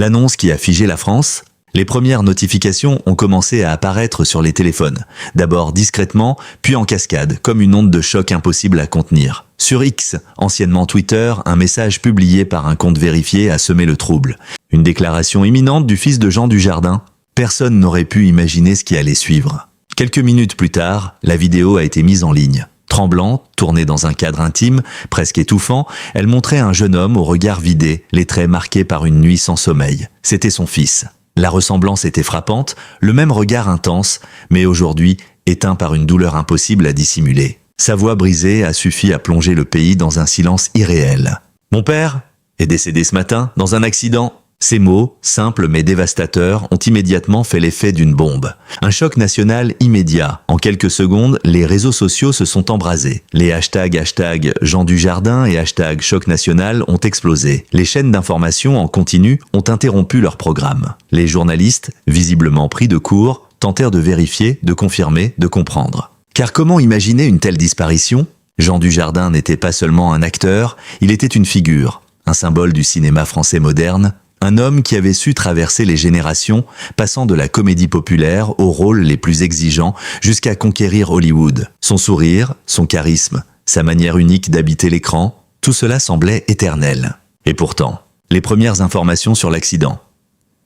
L'annonce qui a figé la France? Les premières notifications ont commencé à apparaître sur les téléphones, d'abord discrètement, puis en cascade, comme une onde de choc impossible à contenir. Sur X, anciennement Twitter, un message publié par un compte vérifié a semé le trouble. Une déclaration imminente du fils de Jean Dujardin. Personne n'aurait pu imaginer ce qui allait suivre. Quelques minutes plus tard, la vidéo a été mise en ligne. Tremblante, tournée dans un cadre intime, presque étouffant, elle montrait un jeune homme au regard vidé, les traits marqués par une nuit sans sommeil. C'était son fils. La ressemblance était frappante, le même regard intense, mais aujourd'hui éteint par une douleur impossible à dissimuler. Sa voix brisée a suffi à plonger le pays dans un silence irréel. « Mon père est décédé ce matin, dans un accident. » Ces mots, simples mais dévastateurs, ont immédiatement fait l'effet d'une bombe. Un choc national immédiat. En quelques secondes, les réseaux sociaux se sont embrasés. Les hashtags Jean Dujardin et #choc national ont explosé. Les chaînes d'information en continu ont interrompu leur programme. Les journalistes, visiblement pris de court, tentèrent de vérifier, de confirmer, de comprendre. Car comment imaginer une telle disparition? Jean Dujardin n'était pas seulement un acteur, il était une figure, un symbole du cinéma français moderne, un homme qui avait su traverser les générations, passant de la comédie populaire aux rôles les plus exigeants jusqu'à conquérir Hollywood. Son sourire, son charisme, sa manière unique d'habiter l'écran, tout cela semblait éternel. Et pourtant, les premières informations sur l'accident.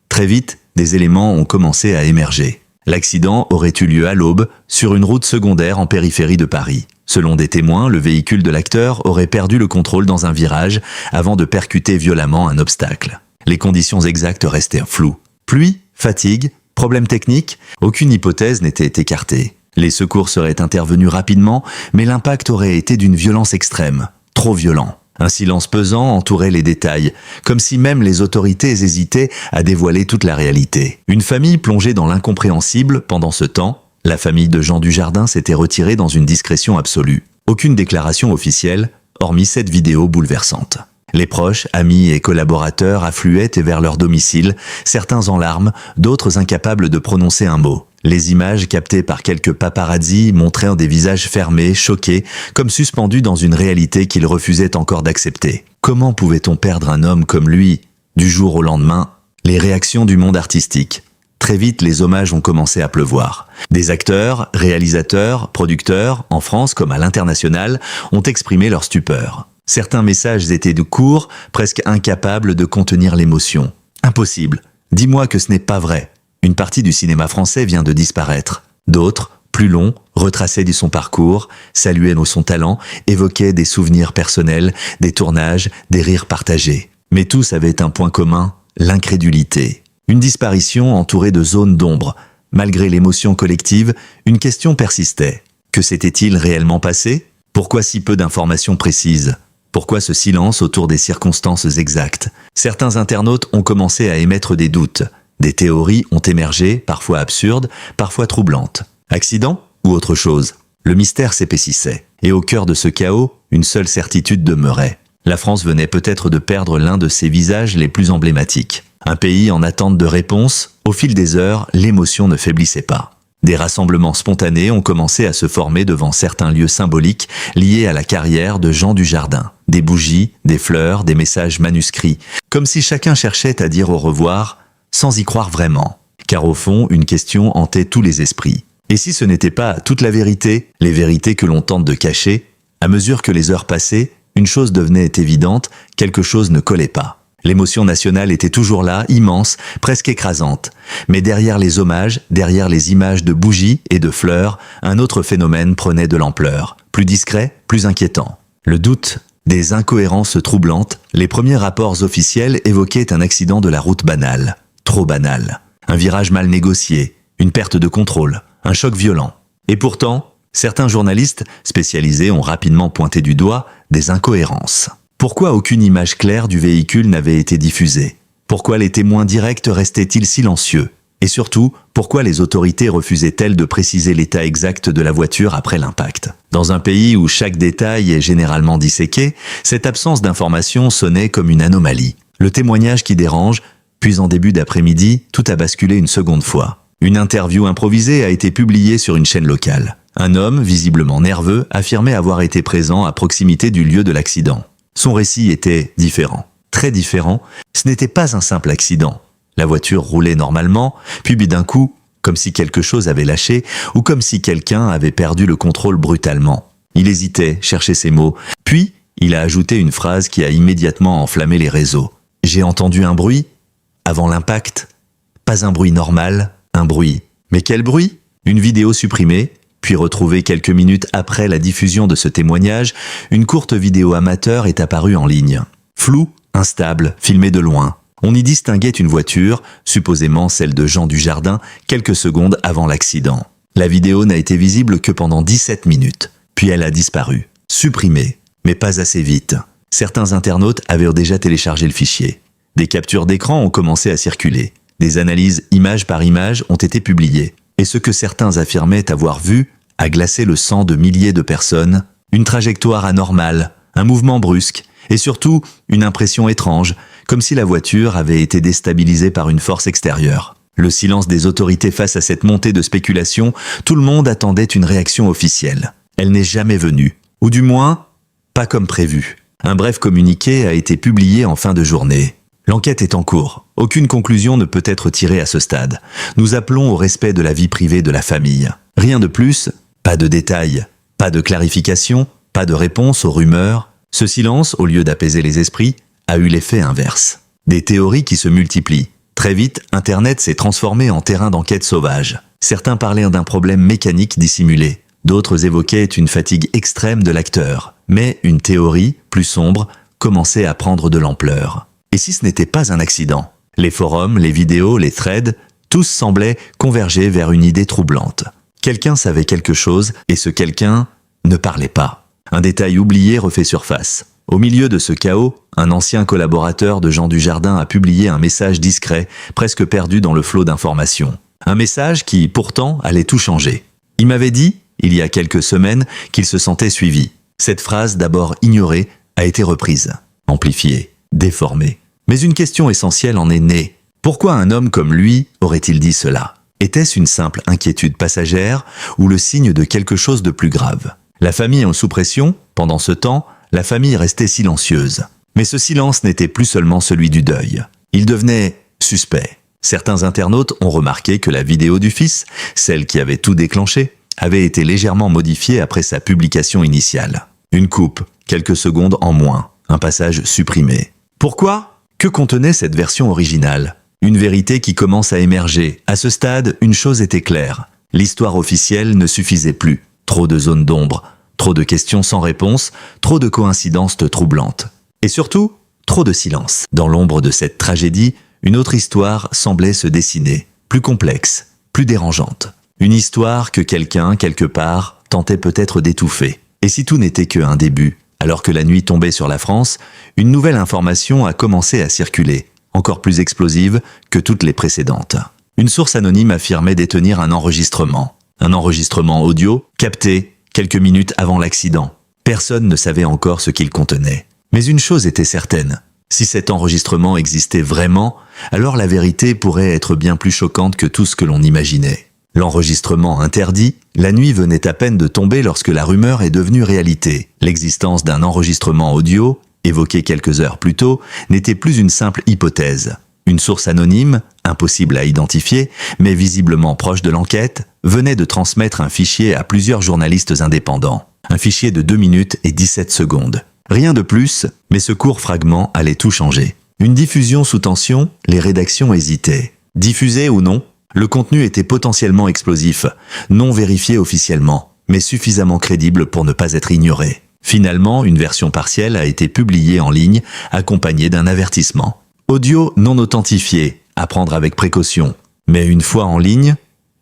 Très vite, des éléments ont commencé à émerger. L'accident aurait eu lieu à l'aube, sur une route secondaire en périphérie de Paris. Selon des témoins, le véhicule de l'acteur aurait perdu le contrôle dans un virage avant de percuter violemment un obstacle. Les conditions exactes restaient floues. Pluie, fatigue, problèmes techniques, aucune hypothèse n'était écartée. Les secours seraient intervenus rapidement, mais l'impact aurait été d'une violence extrême, trop violent. Un silence pesant entourait les détails, comme si même les autorités hésitaient à dévoiler toute la réalité. Une famille plongée dans l'incompréhensible pendant ce temps, la famille de Jean Dujardin s'était retirée dans une discrétion absolue. Aucune déclaration officielle, hormis cette vidéo bouleversante. Les proches, amis et collaborateurs affluaient vers leur domicile, certains en larmes, d'autres incapables de prononcer un mot. Les images captées par quelques paparazzi montraient des visages fermés, choqués, comme suspendus dans une réalité qu'ils refusaient encore d'accepter. Comment pouvait-on perdre un homme comme lui, du jour au lendemain? Les réactions du monde artistique. Très vite, les hommages ont commencé à pleuvoir. Des acteurs, réalisateurs, producteurs, en France comme à l'international, ont exprimé leur stupeur. Certains messages étaient de court, presque incapables de contenir l'émotion. Impossible. Dis-moi que ce n'est pas vrai. Une partie du cinéma français vient de disparaître. D'autres, plus longs, retraçaient son parcours, saluaient son talent, évoquaient des souvenirs personnels, des tournages, des rires partagés. Mais tous avaient un point commun, l'incrédulité. Une disparition entourée de zones d'ombre. Malgré l'émotion collective, une question persistait. Que s'était-il réellement passé? Pourquoi si peu d'informations précises? Pourquoi ce silence autour des circonstances exactes? Certains internautes ont commencé à émettre des doutes. Des théories ont émergé, parfois absurdes, parfois troublantes. Accident ou autre chose? Le mystère s'épaississait. Et au cœur de ce chaos, une seule certitude demeurait. La France venait peut-être de perdre l'un de ses visages les plus emblématiques. Un pays en attente de réponse, au fil des heures, l'émotion ne faiblissait pas. Des rassemblements spontanés ont commencé à se former devant certains lieux symboliques liés à la carrière de Jean Dujardin. Des bougies, des fleurs, des messages manuscrits, comme si chacun cherchait à dire au revoir sans y croire vraiment. Car au fond, une question hantait tous les esprits. Et si ce n'était pas toute la vérité, les vérités que l'on tente de cacher? À mesure que les heures passaient, une chose devenait évidente, quelque chose ne collait pas. L'émotion nationale était toujours là, immense, presque écrasante. Mais derrière les hommages, derrière les images de bougies et de fleurs, un autre phénomène prenait de l'ampleur. Plus discret, plus inquiétant. Le doute, des incohérences troublantes, les premiers rapports officiels évoquaient un accident de la route banal. Trop banal. Un virage mal négocié, une perte de contrôle, un choc violent. Et pourtant, certains journalistes spécialisés ont rapidement pointé du doigt des incohérences. Pourquoi aucune image claire du véhicule n'avait été diffusée? Pourquoi les témoins directs restaient-ils silencieux? Et surtout, pourquoi les autorités refusaient-elles de préciser l'état exact de la voiture après l'impact? Dans un pays où chaque détail est généralement disséqué, cette absence d'information sonnait comme une anomalie. Le témoignage qui dérange, puis en début d'après-midi, tout a basculé une seconde fois. Une interview improvisée a été publiée sur une chaîne locale. Un homme, visiblement nerveux, affirmait avoir été présent à proximité du lieu de l'accident. Son récit était différent. très différent, ce n'était pas un simple accident. La voiture roulait normalement, puis d'un coup, comme si quelque chose avait lâché, ou comme si quelqu'un avait perdu le contrôle brutalement. Il hésitait, cherchait ses mots, puis il a ajouté une phrase qui a immédiatement enflammé les réseaux. « J'ai entendu un bruit, avant l'impact. Pas un bruit normal, un bruit. Mais quel bruit ?» Une vidéo supprimée, puis retrouvée quelques minutes après la diffusion de ce témoignage, une courte vidéo amateur est apparue en ligne. Floue, instable, filmée de loin. On y distinguait une voiture, supposément celle de Jean Dujardin, quelques secondes avant l'accident. La vidéo n'a été visible que pendant 17 minutes. Puis elle a disparu. Supprimée, mais pas assez vite. Certains internautes avaient déjà téléchargé le fichier. Des captures d'écran ont commencé à circuler. Des analyses image par image ont été publiées. Et ce que certains affirmaient avoir vu a glacé le sang de milliers de personnes. Une trajectoire anormale, un mouvement brusque, et surtout une impression étrange, comme si la voiture avait été déstabilisée par une force extérieure. Le silence des autorités face à cette montée de spéculation, tout le monde attendait une réaction officielle. Elle n'est jamais venue, ou du moins, pas comme prévu. Un bref communiqué a été publié en fin de journée. L'enquête est en cours. Aucune conclusion ne peut être tirée à ce stade. Nous appelons au respect de la vie privée de la famille. Rien de plus, pas de détails, pas de clarification, pas de réponse aux rumeurs. Ce silence, au lieu d'apaiser les esprits, a eu l'effet inverse. Des théories qui se multiplient. Très vite, Internet s'est transformé en terrain d'enquête sauvage. Certains parlaient d'un problème mécanique dissimulé. D'autres évoquaient une fatigue extrême de l'acteur. Mais une théorie, plus sombre, commençait à prendre de l'ampleur. Et si ce n'était pas un accident? Les forums, les vidéos, les threads, tous semblaient converger vers une idée troublante. Quelqu'un savait quelque chose, et ce quelqu'un ne parlait pas. Un détail oublié refait surface. Au milieu de ce chaos, un ancien collaborateur de Jean Dujardin a publié un message discret, presque perdu dans le flot d'informations. Un message qui, pourtant, allait tout changer. Il m'avait dit, il y a quelques semaines, qu'il se sentait suivi. Cette phrase, d'abord ignorée, a été reprise, amplifiée, déformée. Mais une question essentielle en est née. Pourquoi un homme comme lui aurait-il dit cela? Était-ce une simple inquiétude passagère ou le signe de quelque chose de plus grave? La famille en sous pression, pendant ce temps, la famille restait silencieuse. Mais ce silence n'était plus seulement celui du deuil. Il devenait suspect. Certains internautes ont remarqué que la vidéo du fils, celle qui avait tout déclenché, avait été légèrement modifiée après sa publication initiale. Une coupe, quelques secondes en moins, un passage supprimé. Pourquoi? Que contenait cette version originale? Une vérité qui commence à émerger. À ce stade, une chose était claire. L'histoire officielle ne suffisait plus. Trop de zones d'ombre, trop de questions sans réponse, trop de coïncidences troublantes. Et surtout, trop de silence. Dans l'ombre de cette tragédie, une autre histoire semblait se dessiner. Plus complexe, plus dérangeante. Une histoire que quelqu'un, quelque part, tentait peut-être d'étouffer. Et si tout n'était qu'un début? Alors que la nuit tombait sur la France, une nouvelle information a commencé à circuler, encore plus explosive que toutes les précédentes. Une source anonyme affirmait détenir un enregistrement audio capté quelques minutes avant l'accident. Personne ne savait encore ce qu'il contenait. Mais une chose était certaine, si cet enregistrement existait vraiment, alors la vérité pourrait être bien plus choquante que tout ce que l'on imaginait. L'enregistrement interdit, la nuit venait à peine de tomber lorsque la rumeur est devenue réalité. L'existence d'un enregistrement audio, évoqué quelques heures plus tôt, n'était plus une simple hypothèse. Une source anonyme, impossible à identifier, mais visiblement proche de l'enquête, venait de transmettre un fichier à plusieurs journalistes indépendants. Un fichier de 2 minutes et 17 secondes. Rien de plus, mais ce court fragment allait tout changer. Une diffusion sous tension, les rédactions hésitaient. Diffuser ou non? Le contenu était potentiellement explosif, non vérifié officiellement, mais suffisamment crédible pour ne pas être ignoré. Finalement, une version partielle a été publiée en ligne, accompagnée d'un avertissement. Audio non authentifié, à prendre avec précaution. Mais une fois en ligne,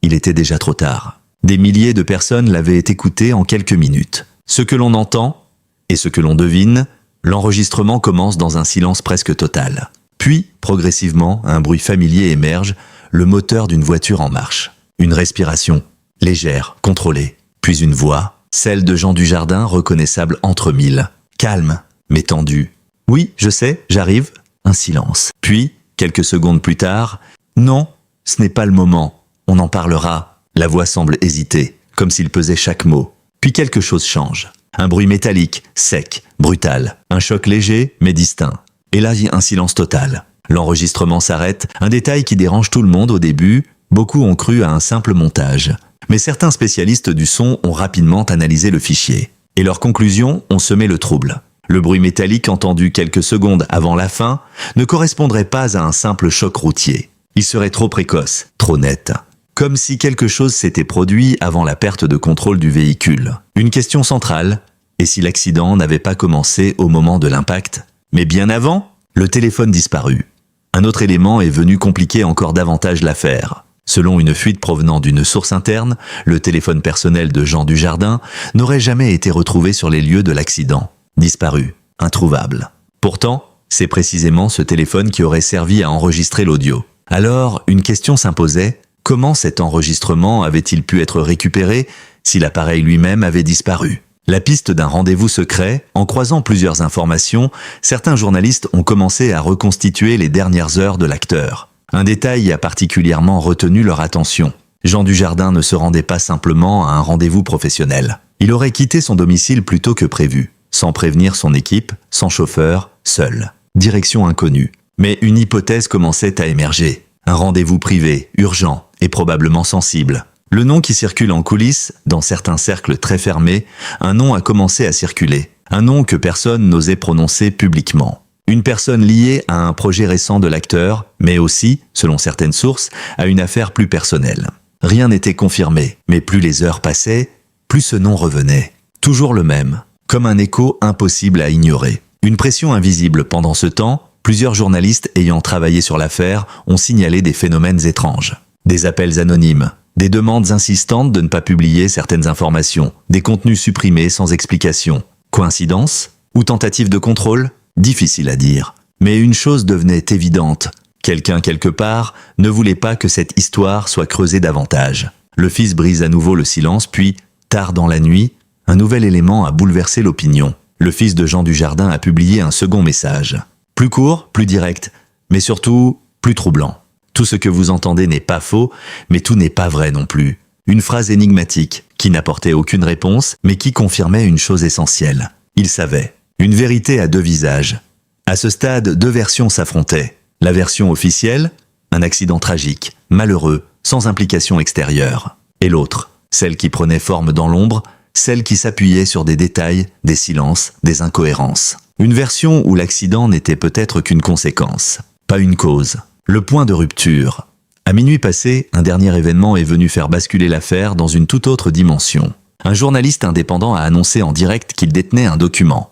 il était déjà trop tard. Des milliers de personnes l'avaient écouté en quelques minutes. Ce que l'on entend, et ce que l'on devine, l'enregistrement commence dans un silence presque total. Puis, progressivement, un bruit familier émerge, le moteur d'une voiture en marche. Une respiration, légère, contrôlée. Puis une voix, celle de Jean Dujardin, reconnaissable entre mille. Calme, mais tendue. « Oui, je sais, j'arrive. » Un silence. Puis, quelques secondes plus tard, « Non, ce n'est pas le moment. On en parlera. » La voix semble hésiter, comme s'il pesait chaque mot. Puis quelque chose change. Un bruit métallique, sec, brutal. Un choc léger, mais distinct. Et là, un silence total. L'enregistrement s'arrête, un détail qui dérange tout le monde au début. Beaucoup ont cru à un simple montage. Mais certains spécialistes du son ont rapidement analysé le fichier. Et leurs conclusions ont semé le trouble. Le bruit métallique entendu quelques secondes avant la fin ne correspondrait pas à un simple choc routier. Il serait trop précoce, trop net. Comme si quelque chose s'était produit avant la perte de contrôle du véhicule. Une question centrale, et si l'accident n'avait pas commencé au moment de l'impact, mais bien avant, le téléphone disparu. Un autre élément est venu compliquer encore davantage l'affaire. Selon une fuite provenant d'une source interne, le téléphone personnel de Jean Dujardin n'aurait jamais été retrouvé sur les lieux de l'accident. Disparu, introuvable. Pourtant, c'est précisément ce téléphone qui aurait servi à enregistrer l'audio. Alors, une question s'imposait, comment cet enregistrement avait-il pu être récupéré si l'appareil lui-même avait disparu ? La piste d'un rendez-vous secret, en croisant plusieurs informations, certains journalistes ont commencé à reconstituer les dernières heures de l'acteur. Un détail a particulièrement retenu leur attention. Jean Dujardin ne se rendait pas simplement à un rendez-vous professionnel. Il aurait quitté son domicile plus tôt que prévu, sans prévenir son équipe, sans chauffeur, seul. Direction inconnue. Mais une hypothèse commençait à émerger. Un rendez-vous privé, urgent et probablement sensible. Le nom qui circule en coulisses, dans certains cercles très fermés, un nom a commencé à circuler. Un nom que personne n'osait prononcer publiquement. Une personne liée à un projet récent de l'acteur, mais aussi, selon certaines sources, à une affaire plus personnelle. Rien n'était confirmé, mais plus les heures passaient, plus ce nom revenait. Toujours le même, comme un écho impossible à ignorer. Une pression invisible pendant ce temps, plusieurs journalistes ayant travaillé sur l'affaire ont signalé des phénomènes étranges. Des appels anonymes, des demandes insistantes de ne pas publier certaines informations, des contenus supprimés sans explication. Coïncidence ? Ou tentative de contrôle ? Difficile à dire. Mais une chose devenait évidente. Quelqu'un quelque part ne voulait pas que cette histoire soit creusée davantage. Le fils brise à nouveau le silence, puis, tard dans la nuit, un nouvel élément a bouleversé l'opinion. Le fils de Jean Dujardin a publié un second message. Plus court, plus direct, mais surtout plus troublant. Tout ce que vous entendez n'est pas faux, mais tout n'est pas vrai non plus. Une phrase énigmatique, qui n'apportait aucune réponse, mais qui confirmait une chose essentielle. Il savait. Une vérité à deux visages. À ce stade, deux versions s'affrontaient. La version officielle, un accident tragique, malheureux, sans implication extérieure. Et l'autre, celle qui prenait forme dans l'ombre, celle qui s'appuyait sur des détails, des silences, des incohérences. Une version où l'accident n'était peut-être qu'une conséquence, pas une cause. Le point de rupture. À minuit passé, un dernier événement est venu faire basculer l'affaire dans une toute autre dimension. Un journaliste indépendant a annoncé en direct qu'il détenait un document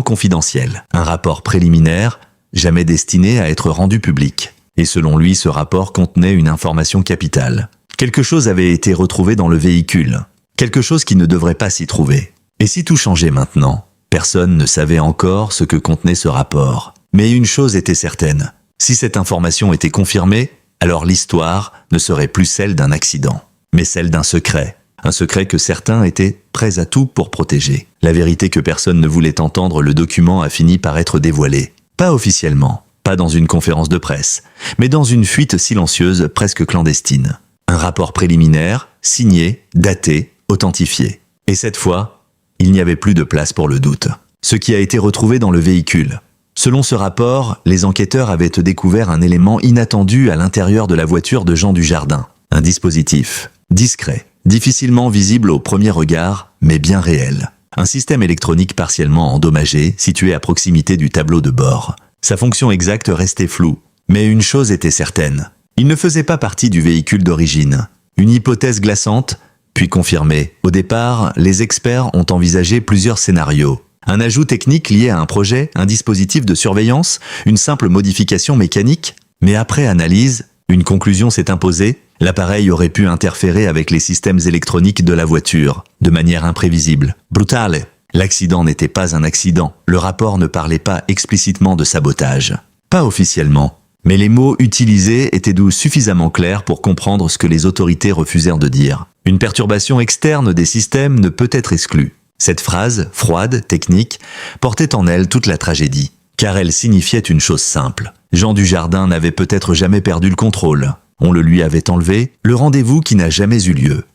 confidentiel, un rapport préliminaire, jamais destiné à être rendu public. Et selon lui, ce rapport contenait une information capitale. Quelque chose avait été retrouvé dans le véhicule, quelque chose qui ne devrait pas s'y trouver. Et si tout changeait maintenant ? Personne ne savait encore ce que contenait ce rapport. Mais une chose était certaine, si cette information était confirmée, alors l'histoire ne serait plus celle d'un accident, mais celle d'un secret. Un secret que certains étaient prêts à tout pour protéger. La vérité que personne ne voulait entendre, le document a fini par être dévoilé. Pas officiellement, pas dans une conférence de presse, mais dans une fuite silencieuse presque clandestine. Un rapport préliminaire, signé, daté, authentifié. Et cette fois, il n'y avait plus de place pour le doute. Ce qui a été retrouvé dans le véhicule. Selon ce rapport, les enquêteurs avaient découvert un élément inattendu à l'intérieur de la voiture de Jean Dujardin. Un dispositif, discret, difficilement visible au premier regard, mais bien réel. Un système électronique partiellement endommagé, situé à proximité du tableau de bord. Sa fonction exacte restait floue, mais une chose était certaine. Il ne faisait pas partie du véhicule d'origine. Une hypothèse glaçante, puis confirmée. Au départ, les experts ont envisagé plusieurs scénarios. Un ajout technique lié à un projet, un dispositif de surveillance, une simple modification mécanique. Mais après analyse, une conclusion s'est imposée. L'appareil aurait pu interférer avec les systèmes électroniques de la voiture, de manière imprévisible. Brutale. L'accident n'était pas un accident. Le rapport ne parlait pas explicitement de sabotage. Pas officiellement. Mais les mots utilisés étaient suffisamment clairs pour comprendre ce que les autorités refusèrent de dire. Une perturbation externe des systèmes ne peut être exclue. Cette phrase, froide, technique, portait en elle toute la tragédie. Car elle signifiait une chose simple. Jean Dujardin n'avait peut-être jamais perdu le contrôle. On le lui avait enlevé, le rendez-vous qui n'a jamais eu lieu.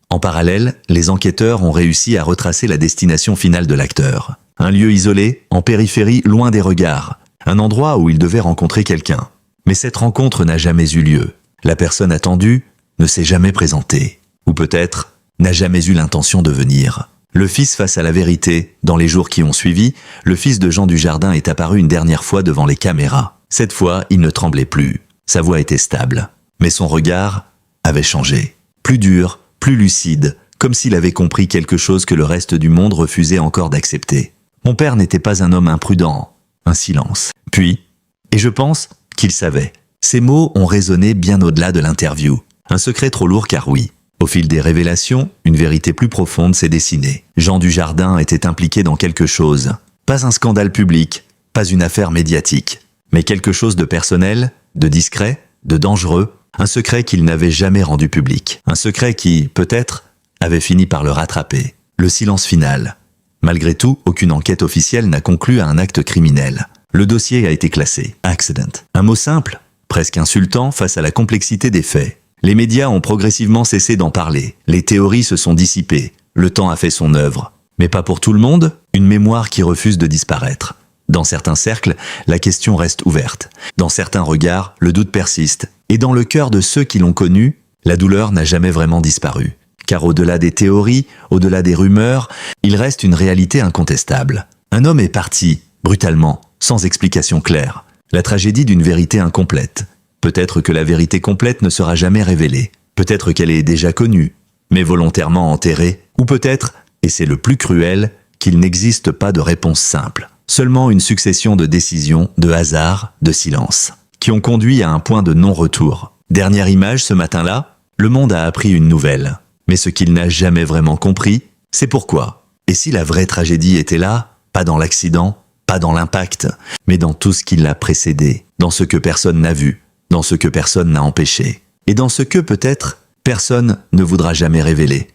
En parallèle, les enquêteurs ont réussi à retracer la destination finale de l'acteur. Un lieu isolé, en périphérie, loin des regards. un endroit où il devait rencontrer quelqu'un. Mais cette rencontre n'a jamais eu lieu. La personne attendue ne s'est jamais présentée. Ou peut-être n'a jamais eu l'intention de venir. Le fils face à la vérité. Dans les jours qui ont suivi, le fils de Jean Dujardin est apparu une dernière fois devant les caméras. Cette fois, il ne tremblait plus. Sa voix était stable. Mais son regard avait changé. Plus dur, plus lucide, comme s'il avait compris quelque chose que le reste du monde refusait encore d'accepter. Mon père n'était pas un homme imprudent. Un silence. Puis, et je pense qu'il savait. Ces mots ont résonné bien au-delà de l'interview. Un secret trop lourd car oui. Au fil des révélations, une vérité plus profonde s'est dessinée. Jean Dujardin était impliqué dans quelque chose. Pas un scandale public, pas une affaire médiatique, mais quelque chose de personnel, de discret, de dangereux, un secret qu'il n'avait jamais rendu public. Un secret qui, peut-être, avait fini par le rattraper. Le silence final. Malgré tout, aucune enquête officielle n'a conclu à un acte criminel. Le dossier a été classé. Accident. Un mot simple, presque insultant face à la complexité des faits. Les médias ont progressivement cessé d'en parler. Les théories se sont dissipées. Le temps a fait son œuvre. Mais pas pour tout le monde, une mémoire qui refuse de disparaître. Dans certains cercles, la question reste ouverte. Dans certains regards, le doute persiste. Et dans le cœur de ceux qui l'ont connu, la douleur n'a jamais vraiment disparu. Car au-delà des théories, au-delà des rumeurs, il reste une réalité incontestable. Un homme est parti, brutalement, sans explication claire. La tragédie d'une vérité incomplète. Peut-être que la vérité complète ne sera jamais révélée. Peut-être qu'elle est déjà connue, mais volontairement enterrée. Ou peut-être, et c'est le plus cruel, qu'il n'existe pas de réponse simple. Seulement une succession de décisions, de hasards, de silences, qui ont conduit à un point de non-retour. Dernière image ce matin-là, le monde a appris une nouvelle. Mais ce qu'il n'a jamais vraiment compris, c'est pourquoi. Et si la vraie tragédie était là, pas dans l'accident, pas dans l'impact, mais dans tout ce qui l'a précédé, dans ce que personne n'a vu, dans ce que personne n'a empêché, et dans ce que peut-être personne ne voudra jamais révéler.